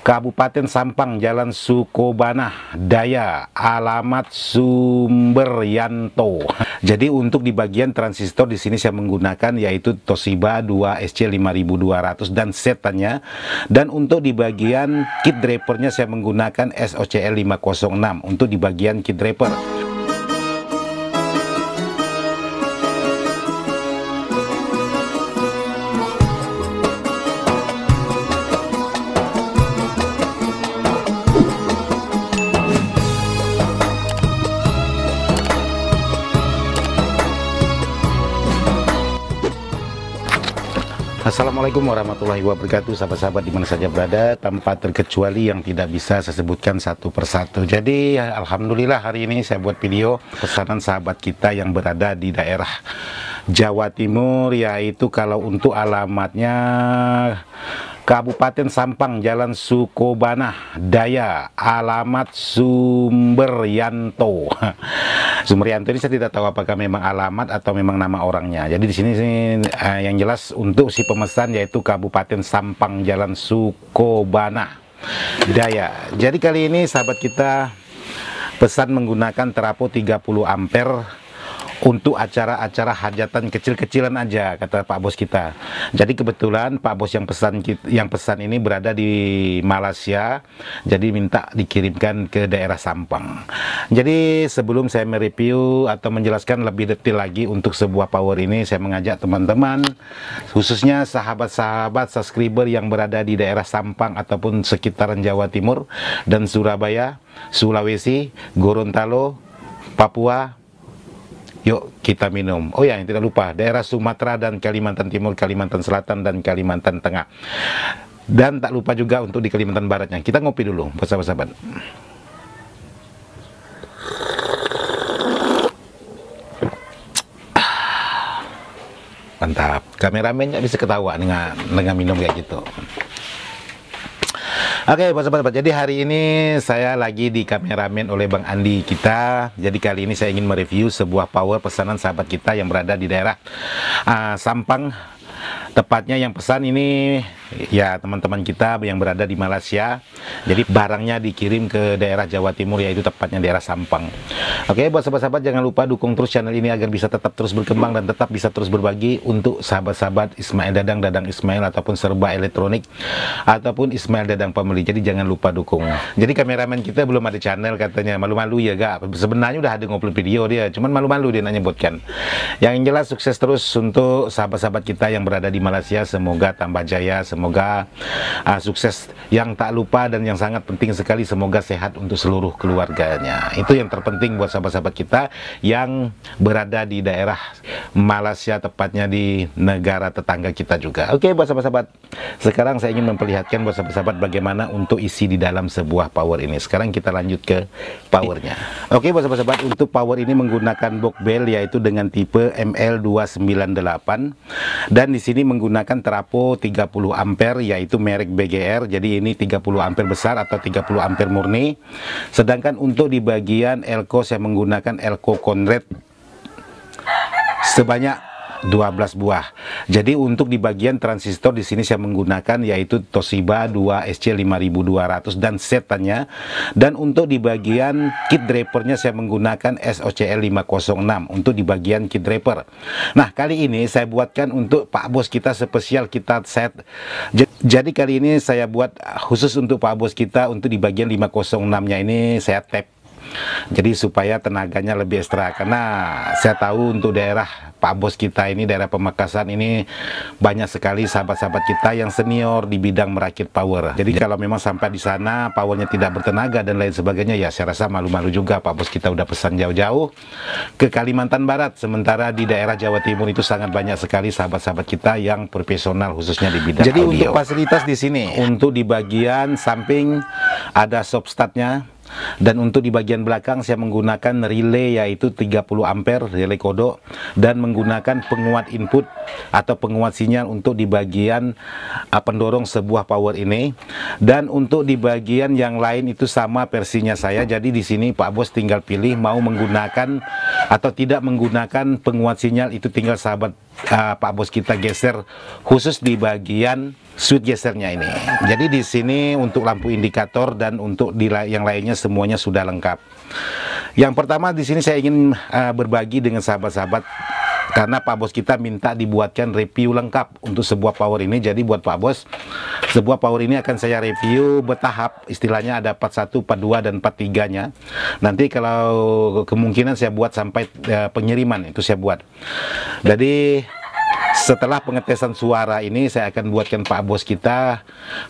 Kabupaten Sampang, Jalan Sukobanah Daya, alamat Sumberyanto. Jadi untuk di bagian transistor di sini saya menggunakan yaitu Toshiba 2SC5200 dan setannya. Dan untuk di bagian kit drapernya saya menggunakan SOCL 506 untuk di bagian kit draper. Assalamualaikum warahmatullahi wabarakatuh, sahabat-sahabat dimana saja berada, tanpa terkecuali yang tidak bisa saya sebutkan satu persatu. Jadi alhamdulillah hari ini saya buat video pesanan sahabat kita yang berada di daerah Jawa Timur, yaitu kalau untuk alamatnya Kabupaten Sampang, Jalan Sukobanah Daya, alamat Sumberyanto. Sumberyanto ini saya tidak tahu apakah memang alamat atau memang nama orangnya. Jadi di sini yang jelas untuk si pemesan yaitu Kabupaten Sampang, Jalan Sukobanah Daya. Jadi kali ini sahabat kita pesan menggunakan trafo 30 ampere untuk acara-acara hajatan kecil-kecilan aja, kata Pak Bos kita. Jadi kebetulan Pak Bos yang pesan ini berada di Malaysia, jadi minta dikirimkan ke daerah Sampang. Jadi sebelum saya mereview atau menjelaskan lebih detail lagi untuk sebuah power ini, saya mengajak teman-teman, khususnya sahabat-sahabat subscriber yang berada di daerah Sampang ataupun sekitaran Jawa Timur dan Surabaya, Sulawesi, Gorontalo, Papua. Yuk kita minum. Oh ya, yang tidak lupa daerah Sumatera dan Kalimantan Timur, Kalimantan Selatan dan Kalimantan Tengah. Dan tak lupa juga untuk di Kalimantan Baratnya. Kita ngopi dulu, sahabat-sahabat. Mantap. Kameramennya bisa ketawa dengan minum kayak gitu. Oke, sahabat-sahabat, jadi hari ini saya lagi di kameramen oleh Bang Andi kita. Jadi kali ini saya ingin mereview sebuah power pesanan sahabat kita yang berada di daerah Sampang. Tepatnya yang pesan ini ya teman-teman kita yang berada di Malaysia. Jadi barangnya dikirim ke daerah Jawa Timur, yaitu tepatnya daerah Sampang. Oke, buat sahabat-sahabat jangan lupa dukung terus channel ini agar bisa tetap terus berkembang dan tetap bisa terus berbagi untuk sahabat-sahabat Ismail Dadang Ismail ataupun serba elektronik ataupun Ismail Dadang Family. Jadi jangan lupa dukung. Jadi kameramen kita belum ada channel katanya, malu-malu ya gak? Sebenarnya udah ada ngupload video dia, cuman malu-malu dia nanya buatkan. Yang jelas sukses terus untuk sahabat-sahabat kita yang berada di Malaysia, semoga tambah jaya, semoga sukses. Yang tak lupa dan yang sangat penting sekali, semoga sehat untuk seluruh keluarganya. Itu yang terpenting buat sahabat-sahabat kita yang berada di daerah Malaysia, tepatnya di negara tetangga kita juga. Oke, buat sahabat-sahabat, sekarang saya ingin memperlihatkan buat sahabat-sahabat bagaimana untuk isi di dalam sebuah power ini. Sekarang kita lanjut ke powernya. Oke, buat sahabat-sahabat, untuk power ini menggunakan box bell yaitu dengan tipe ML298 dan di sini menggunakan trafo 30 ampere yaitu merek BGR. Jadi ini 30 ampere besar atau 30 ampere murni. Sedangkan untuk di bagian elko saya menggunakan elko Conrad sebanyak 12 buah. Jadi untuk di bagian transistor di sini saya menggunakan yaitu Toshiba 2SC5200 dan setannya. Dan untuk di bagian kit drapernya saya menggunakan SOCL 506 untuk di bagian kit draper. Nah, kali ini saya buatkan untuk Pak Bos kita spesial kita set. Jadi kali ini saya buat khusus untuk Pak Bos kita untuk di bagian 506-nya ini saya tap. Jadi supaya tenaganya lebih ekstra, karena saya tahu untuk daerah Pak Bos kita ini, daerah Pamekasan ini banyak sekali sahabat-sahabat kita yang senior di bidang merakit power. Jadi kalau memang sampai di sana powernya tidak bertenaga dan lain sebagainya, ya saya rasa malu-malu juga Pak Bos kita udah pesan jauh-jauh ke Kalimantan Barat. Sementara di daerah Jawa Timur itu sangat banyak sekali sahabat-sahabat kita yang profesional khususnya di bidang jadi audio. Untuk fasilitas di sini, untuk di bagian samping ada soft startnya. Dan untuk di bagian belakang saya menggunakan relay yaitu 30 ampere relay kodok dan menggunakan penguat input atau penguat sinyal untuk di bagian pendorong sebuah power ini. Dan untuk di bagian yang lain itu sama versinya saya. Jadi di sini Pak Bos tinggal pilih mau menggunakan atau tidak menggunakan penguat sinyal, itu tinggal sahabat Pak Bos kita geser khusus di bagian switch gesernya ini. Jadi di sini untuk lampu indikator dan untuk yang lainnya semuanya sudah lengkap. Yang pertama di sini saya ingin berbagi dengan sahabat-sahabat, karena Pak Bos kita minta dibuatkan review lengkap untuk sebuah power ini. Jadi buat Pak Bos, sebuah power ini akan saya review bertahap, istilahnya ada part 1, part 2, dan part 3-nya. Nanti kalau kemungkinan saya buat sampai penyiriman, itu saya buat. Jadi setelah pengetesan suara ini, saya akan buatkan Pak Bos kita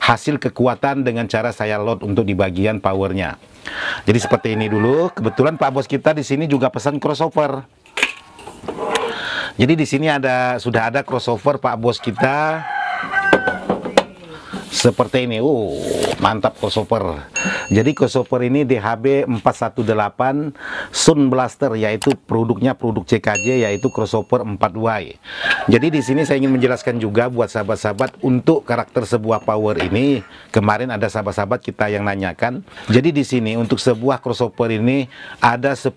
hasil kekuatan dengan cara saya load untuk di bagian powernya. Jadi seperti ini dulu. Kebetulan Pak Bos kita di sini juga pesan crossover. Jadi di sini sudah ada crossover Pak Bos kita seperti ini. Mantap crossover. Jadi crossover ini DHB 418 Sound Blaster, yaitu produk CKJ, yaitu crossover 4Y. Jadi di sini saya ingin menjelaskan juga buat sahabat-sahabat untuk karakter sebuah power ini. Kemarin ada sahabat-sahabat kita yang nanyakan. Jadi di sini untuk sebuah crossover ini ada 10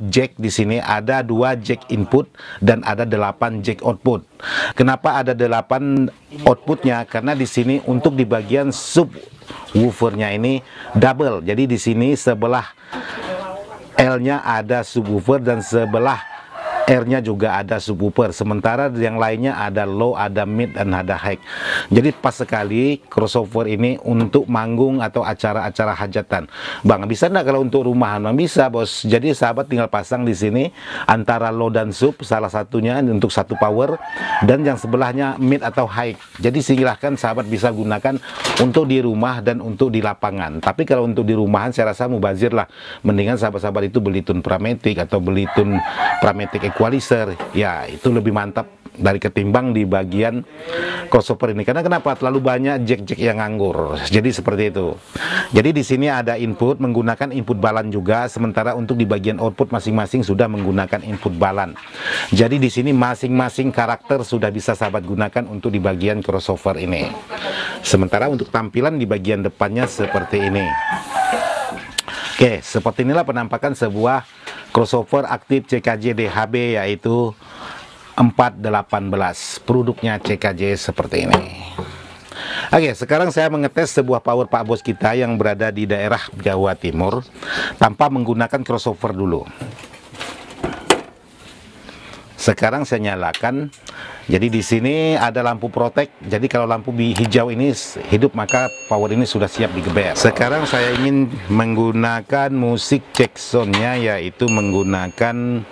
jack di sini, ada 2 jack input dan ada 8 jack output. Kenapa ada 8 outputnya? Karena di sini untuk di bagian subwoofernya ini double. Jadi di sini sebelah L-nya ada subwoofer dan sebelah R-nya juga ada subwoofer. Sementara yang lainnya ada low, ada mid, dan ada high. Jadi pas sekali crossover ini untuk manggung atau acara-acara hajatan. Bang, bisa nggak kalau untuk rumahan? Bang, bisa, Bos. Jadi sahabat tinggal pasang di sini antara low dan sub, salah satunya untuk satu power, dan yang sebelahnya mid atau high. Jadi silahkan sahabat bisa gunakan untuk di rumah dan untuk di lapangan. Tapi kalau untuk di rumahan saya rasa mubazir lah. Mendingan sahabat-sahabat itu beli tune Pramatic atau beli tune Pramatic equalizer, ya itu lebih mantap dari ketimbang di bagian crossover ini. Karena kenapa? Terlalu banyak jack-jack yang nganggur. Jadi seperti itu. Jadi di sini ada input menggunakan input balan juga, sementara untuk di bagian output masing-masing sudah menggunakan input balan. Jadi di sini masing-masing karakter sudah bisa sahabat gunakan untuk di bagian crossover ini. Sementara untuk tampilan di bagian depannya seperti ini. Oke, seperti inilah penampakan sebuah crossover aktif CKJ DHB, yaitu 418. Produknya CKJ seperti ini. Oke, sekarang saya mengetes sebuah power Pak Bos kita yang berada di daerah Jawa Timur tanpa menggunakan crossover dulu. Sekarang saya nyalakan. Jadi di sini ada lampu protek. Jadi kalau lampu hijau ini hidup, maka power ini sudah siap digeber. Sekarang saya ingin menggunakan musik check sound-nya, yaitu menggunakan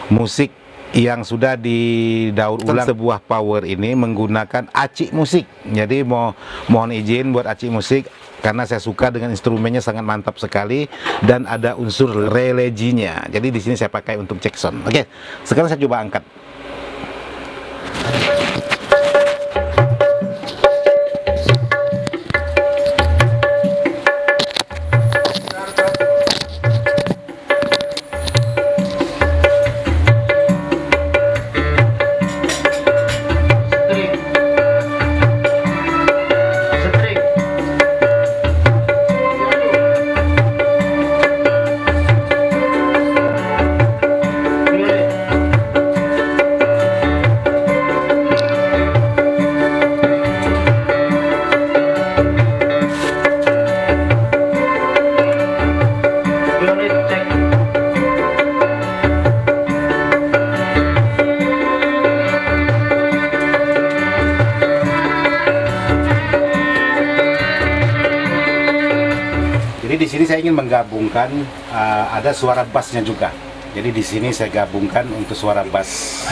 musik yang sudah didaur ulang. Sebuah power ini menggunakan acik musik. Jadi mohon izin buat acik musik, karena saya suka dengan instrumennya, sangat mantap sekali dan ada unsur religi-nya. Jadi di sini saya pakai untuk check sound. Oke, sekarang saya coba angkat. Jadi di sini saya ingin menggabungkan ada suara bassnya juga. Jadi di sini saya gabungkan untuk suara bass.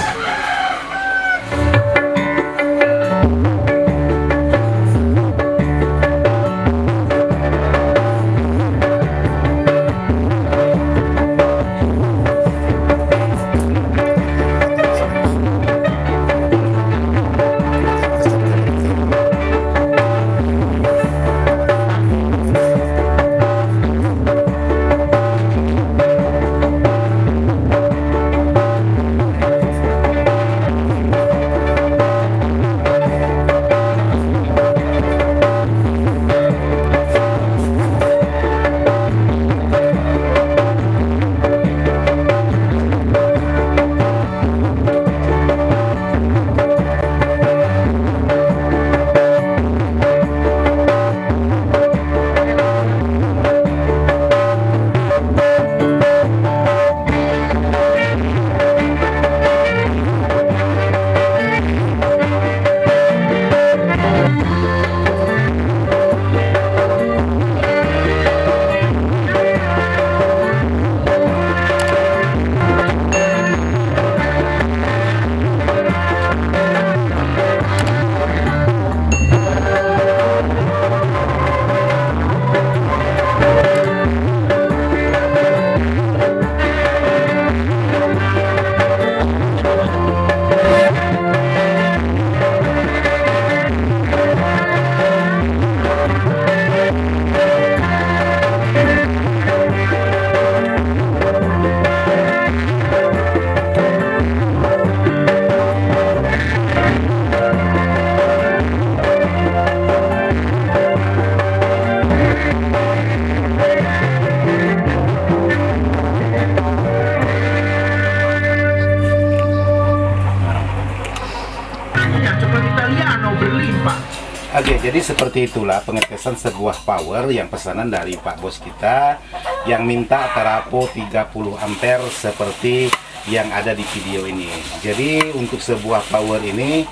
jadi seperti itulah pengetesan sebuah power yang pesanan dari Pak Bos kita yang minta terapo 30 ampere seperti yang ada di video ini. Jadi untuk sebuah power ini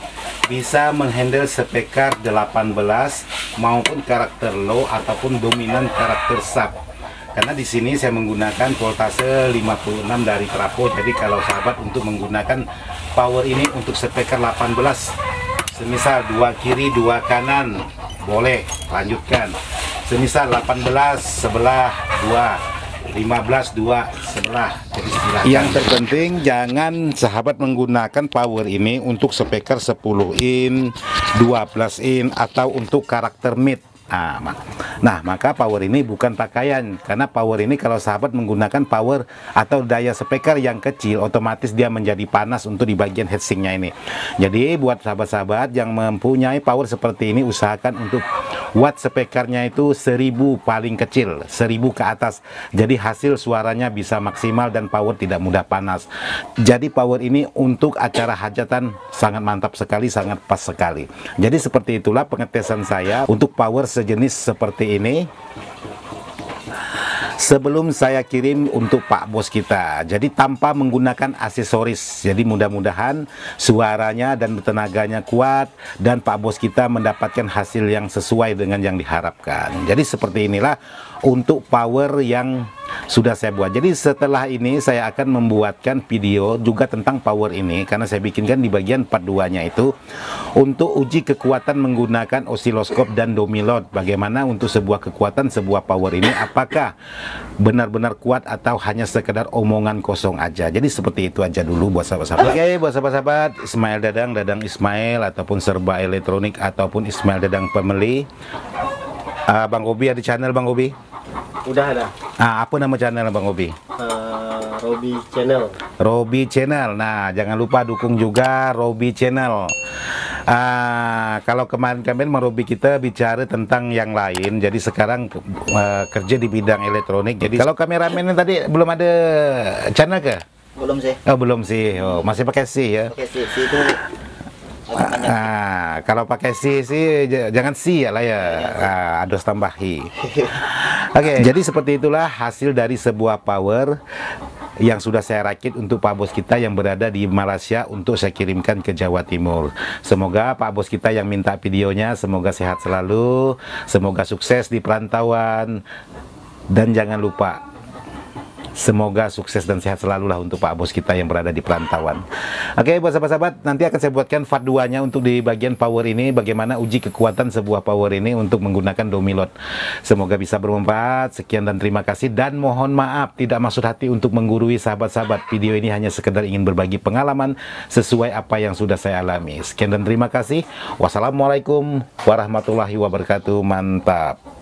bisa menghandle spekar 18 maupun karakter low ataupun dominan karakter sub. Karena di sini saya menggunakan voltase 56 dari trafo. Jadi kalau sahabat untuk menggunakan power ini untuk spekar 18, semisal 2 kiri 2 kanan boleh lanjutkan. Semisal 18 sebelah 2, 15 2 sebelah. Jadi silakan. Yang terpenting jangan sahabat menggunakan power ini untuk spekar 10 in, 12 in atau untuk karakter mid. Nah, maka power ini bukan pakaian, karena power ini kalau sahabat menggunakan power atau daya spekar yang kecil, otomatis dia menjadi panas untuk di bagian heatsinknya ini. Jadi buat sahabat-sahabat yang mempunyai power seperti ini, usahakan untuk watt spekarnya itu 1000 paling kecil, 1000 ke atas. Jadi hasil suaranya bisa maksimal dan power tidak mudah panas. Jadi power ini untuk acara hajatan sangat mantap sekali, sangat pas sekali. Jadi seperti itulah pengetesan saya untuk power sejenis seperti ini sebelum saya kirim untuk Pak Bos kita. Jadi tanpa menggunakan aksesoris. Jadi mudah-mudahan suaranya dan tenaganya kuat dan Pak Bos kita mendapatkan hasil yang sesuai dengan yang diharapkan. Jadi seperti inilah untuk power yang sudah saya buat. Jadi setelah ini saya akan membuatkan video juga tentang power ini, karena saya bikinkan di bagian part 2-nya itu untuk uji kekuatan menggunakan osiloskop dan domilot. Bagaimana untuk sebuah kekuatan sebuah power ini, apakah benar-benar kuat atau hanya sekedar omongan kosong aja. Jadi seperti itu aja dulu buat sahabat-sahabat. Oke, buat sahabat-sahabat, Ismail Dadang Ismail ataupun Serba Elektronik ataupun Ismail Dadang Family. Bang Obi ada channel Bang Obi? Udah ada. Apa nama channel Bang Obi? Robi Channel. Robi Channel. Nah, jangan lupa dukung juga Robi Channel. Kalau kemarin Bang Robi kita bicara tentang yang lain, jadi sekarang kerja di bidang elektronik. Jadi kalau kameramen tadi belum ada channel ke? Belum sih. Oh, belum sih. Oh, masih pakai C ya? Pakai C itu. Kalau pakai C sih jangan C ya lah ya. Ada tambahi. Oke, jadi seperti itulah hasil dari sebuah power yang sudah saya rakit untuk Pak Bos kita yang berada di Malaysia untuk saya kirimkan ke Jawa Timur. Semoga Pak Bos kita yang minta videonya semoga sehat selalu, semoga sukses di perantauan, dan jangan lupa semoga sukses dan sehat selalu lah untuk Pak Bos kita yang berada di perantauan. Oke, buat sahabat-sahabat, nanti akan saya buatkan part 2-nya untuk di bagian power ini, bagaimana uji kekuatan sebuah power ini untuk menggunakan domilot. Semoga bisa bermanfaat. Sekian dan terima kasih, dan mohon maaf tidak maksud hati untuk menggurui sahabat-sahabat. Video ini hanya sekedar ingin berbagi pengalaman sesuai apa yang sudah saya alami. Sekian dan terima kasih. Wassalamualaikum warahmatullahi wabarakatuh. Mantap.